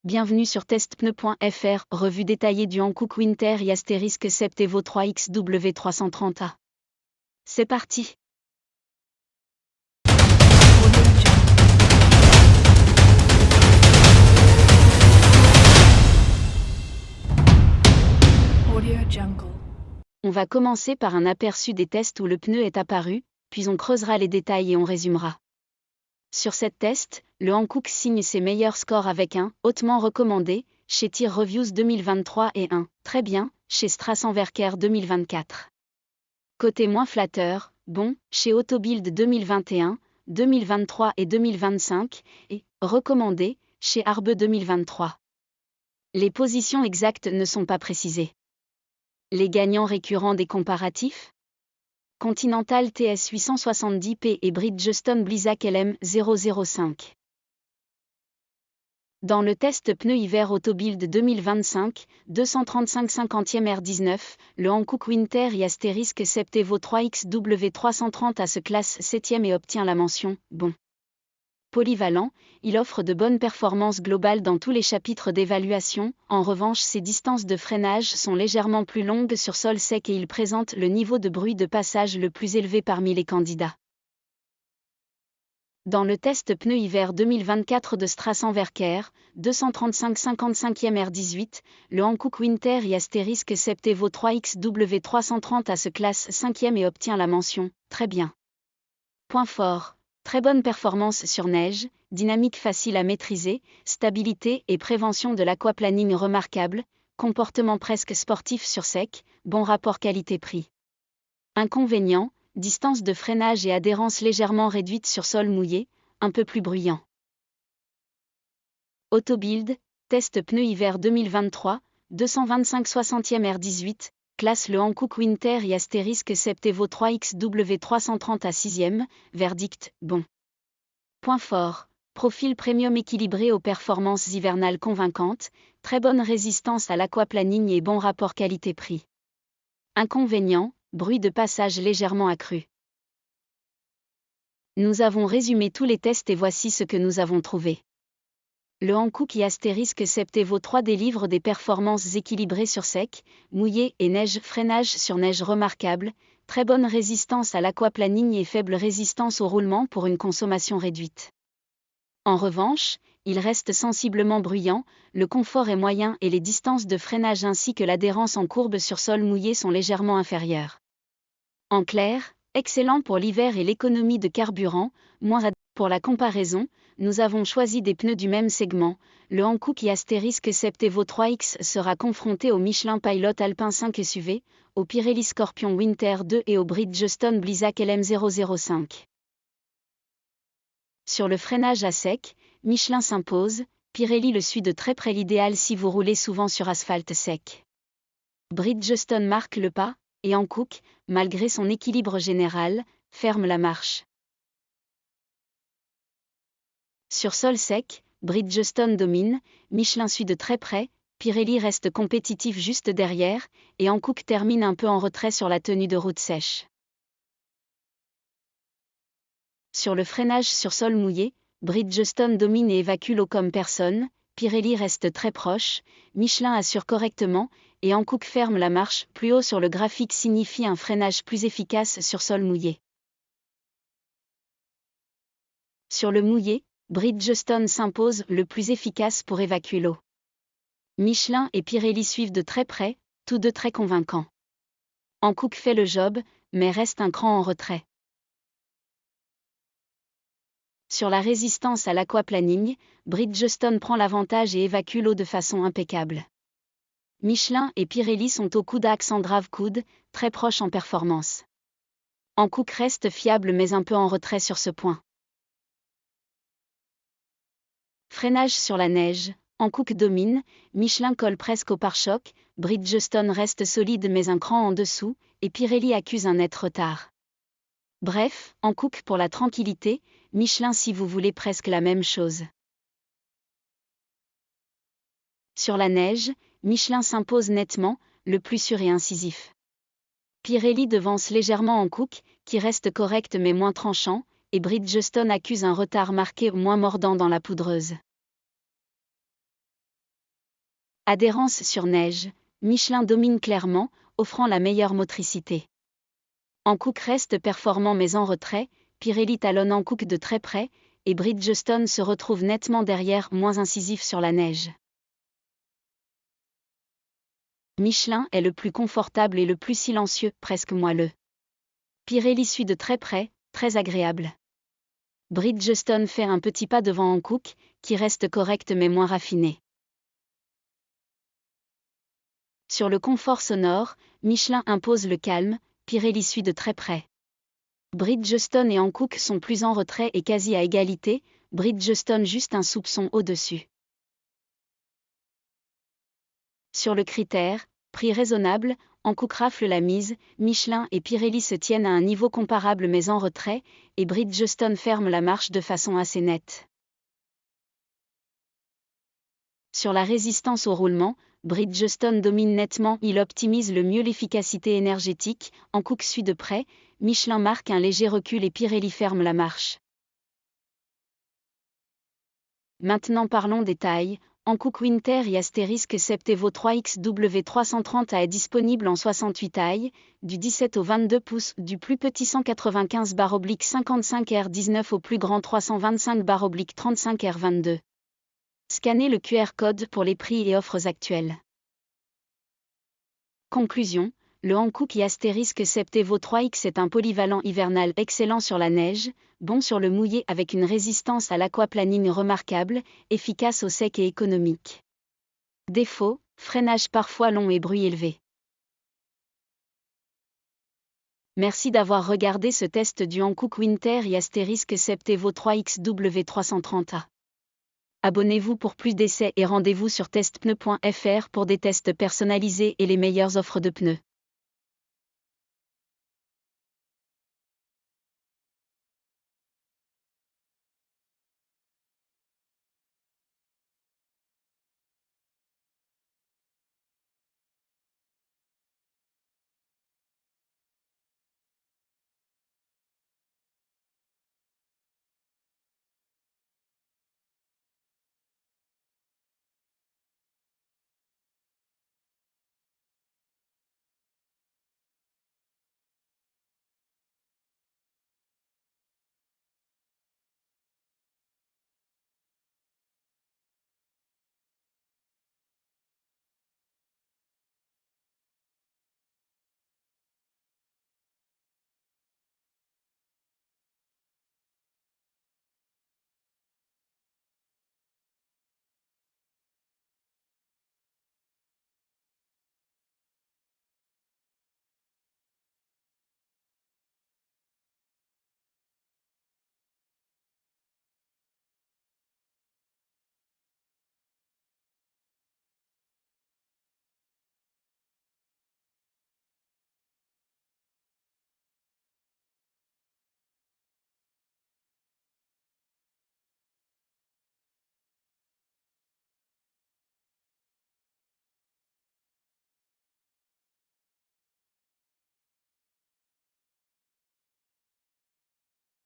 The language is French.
Bienvenue sur testpneu.fr, revue détaillée du Hankook Winter * Sept Evo 3XW 330A. C'est parti. On va commencer par un aperçu des tests où le pneu est apparu, puis on creusera les détails et on résumera. Sur cette test, le Hankook signe ses meilleurs scores avec un « hautement recommandé » chez Tyre Reviews 2023 et un « très bien » chez Strassenwerker 2024. Côté moins flatteur, bon, chez Autobild 2021, 2023 et 2025, et recommandé chez Arbe 2023. Les positions exactes ne sont pas précisées. Les gagnants récurrents des comparatifs ? Continental TS 870P et Bridgestone Blizzak LM 005. Dans le test pneu hiver Autobild 2025, 235 50e R19, le Hankook Winter * Sept Evo 3XW 330A se classe 7e et obtient la mention « Bon ». Polyvalent, il offre de bonnes performances globales dans tous les chapitres d'évaluation. En revanche, ses distances de freinage sont légèrement plus longues sur sol sec et il présente le niveau de bruit de passage le plus élevé parmi les candidats. Dans le test pneu hiver 2024 de Strassenwerker, 235 55e R18, le Hankook Winter * Sept Evo 3XW 330A se classe 5e et obtient la mention « Très bien ». Point fort. Très bonne performance sur neige, dynamique facile à maîtriser, stabilité et prévention de l'aquaplaning remarquable, comportement presque sportif sur sec, bon rapport qualité-prix. Inconvénient, distance de freinage et adhérence légèrement réduite sur sol mouillé, un peu plus bruyant. Autobild, test pneu hiver 2023, 225 60e R18, classe le Hankook Winter * Sept Evo 3XW 330 à 6e, verdict, bon. Point fort, profil premium équilibré aux performances hivernales convaincantes, très bonne résistance à l'aquaplaning et bon rapport qualité-prix. Inconvénient, bruit de passage légèrement accru. Nous avons résumé tous les tests et voici ce que nous avons trouvé. Le Hankook * Sept Evo 3 délivre des performances équilibrées sur sec, mouillé et neige, freinage sur neige remarquable, très bonne résistance à l'aquaplaning et faible résistance au roulement pour une consommation réduite. En revanche, il reste sensiblement bruyant, le confort est moyen et les distances de freinage ainsi que l'adhérence en courbe sur sol mouillé sont légèrement inférieures. En clair, excellent pour l'hiver et l'économie de carburant, moins pour la comparaison, nous avons choisi des pneus du même segment. Le Hankook * Sept Evo 3X sera confronté au Michelin Pilot Alpin 5 SUV, au Pirelli Scorpion Winter 2 et au Bridgestone Blizzak LM 005. Sur le freinage à sec, Michelin s'impose, Pirelli le suit de très près, l'idéal si vous roulez souvent sur asphalte sec. Bridgestone marque le pas, et Hankook, malgré son équilibre général, ferme la marche. Sur sol sec, Bridgestone domine, Michelin suit de très près, Pirelli reste compétitif juste derrière, et Hankook termine un peu en retrait sur la tenue de route sèche. Sur le freinage sur sol mouillé, Bridgestone domine et évacue l'eau comme personne, Pirelli reste très proche, Michelin assure correctement, et Hankook ferme la marche. Plus haut sur le graphique signifie un freinage plus efficace sur sol mouillé. Sur le mouillé, Bridgestone s'impose, le plus efficace pour évacuer l'eau. Michelin et Pirelli suivent de très près, tous deux très convaincants. Hankook fait le job, mais reste un cran en retrait. Sur la résistance à l'aquaplaning, Bridgestone prend l'avantage et évacue l'eau de façon impeccable. Michelin et Pirelli sont au coude axe en drave coude, très proches en performance. Hankook reste fiable mais un peu en retrait sur ce point. Freinage sur la neige, Hankook domine, Michelin colle presque au pare-choc, Bridgestone reste solide mais un cran en dessous, et Pirelli accuse un net retard. Bref, Hankook pour la tranquillité, Michelin si vous voulez presque la même chose. Sur la neige, Michelin s'impose nettement, le plus sûr et incisif. Pirelli devance légèrement Hankook, qui reste correct mais moins tranchant, et Bridgestone accuse un retard marqué moins mordant dans la poudreuse. Adhérence sur neige, Michelin domine clairement, offrant la meilleure motricité. Hankook reste performant mais en retrait, Pirelli talonne Hankook de très près, et Bridgestone se retrouve nettement derrière, moins incisif sur la neige. Michelin est le plus confortable et le plus silencieux, presque moelleux. Pirelli suit de très près, très agréable. Bridgestone fait un petit pas devant Hankook, qui reste correct mais moins raffiné. Sur le confort sonore, Michelin impose le calme, Pirelli suit de très près. Bridgestone et Hankook sont plus en retrait et quasi à égalité, Bridgestone juste un soupçon au-dessus. Sur le critère, prix raisonnable, Hankook rafle la mise, Michelin et Pirelli se tiennent à un niveau comparable mais en retrait, et Bridgestone ferme la marche de façon assez nette. Sur la résistance au roulement, Bridgestone domine nettement, il optimise le mieux l'efficacité énergétique, Hankook suit de près, Michelin marque un léger recul et Pirelli ferme la marche. Maintenant parlons des tailles. Hankook Winter et Asterisk Septevo 3XW330 est disponible en 68 tailles, du 17 au 22 pouces, du plus petit 195/55R19 au plus grand 325/35R22. Scannez le QR code pour les prix et offres actuelles. Conclusion, le Hankook Asterisk Septevo 3X est un polyvalent hivernal excellent sur la neige, bon sur le mouillé avec une résistance à l'aquaplaning remarquable, efficace au sec et économique. Défaut, freinage parfois long et bruit élevé. Merci d'avoir regardé ce test du Hankook Winter et Asterisk Septevo 3XW330A. Abonnez-vous pour plus d'essais et rendez-vous sur testpneu.fr pour des tests personnalisés et les meilleures offres de pneus.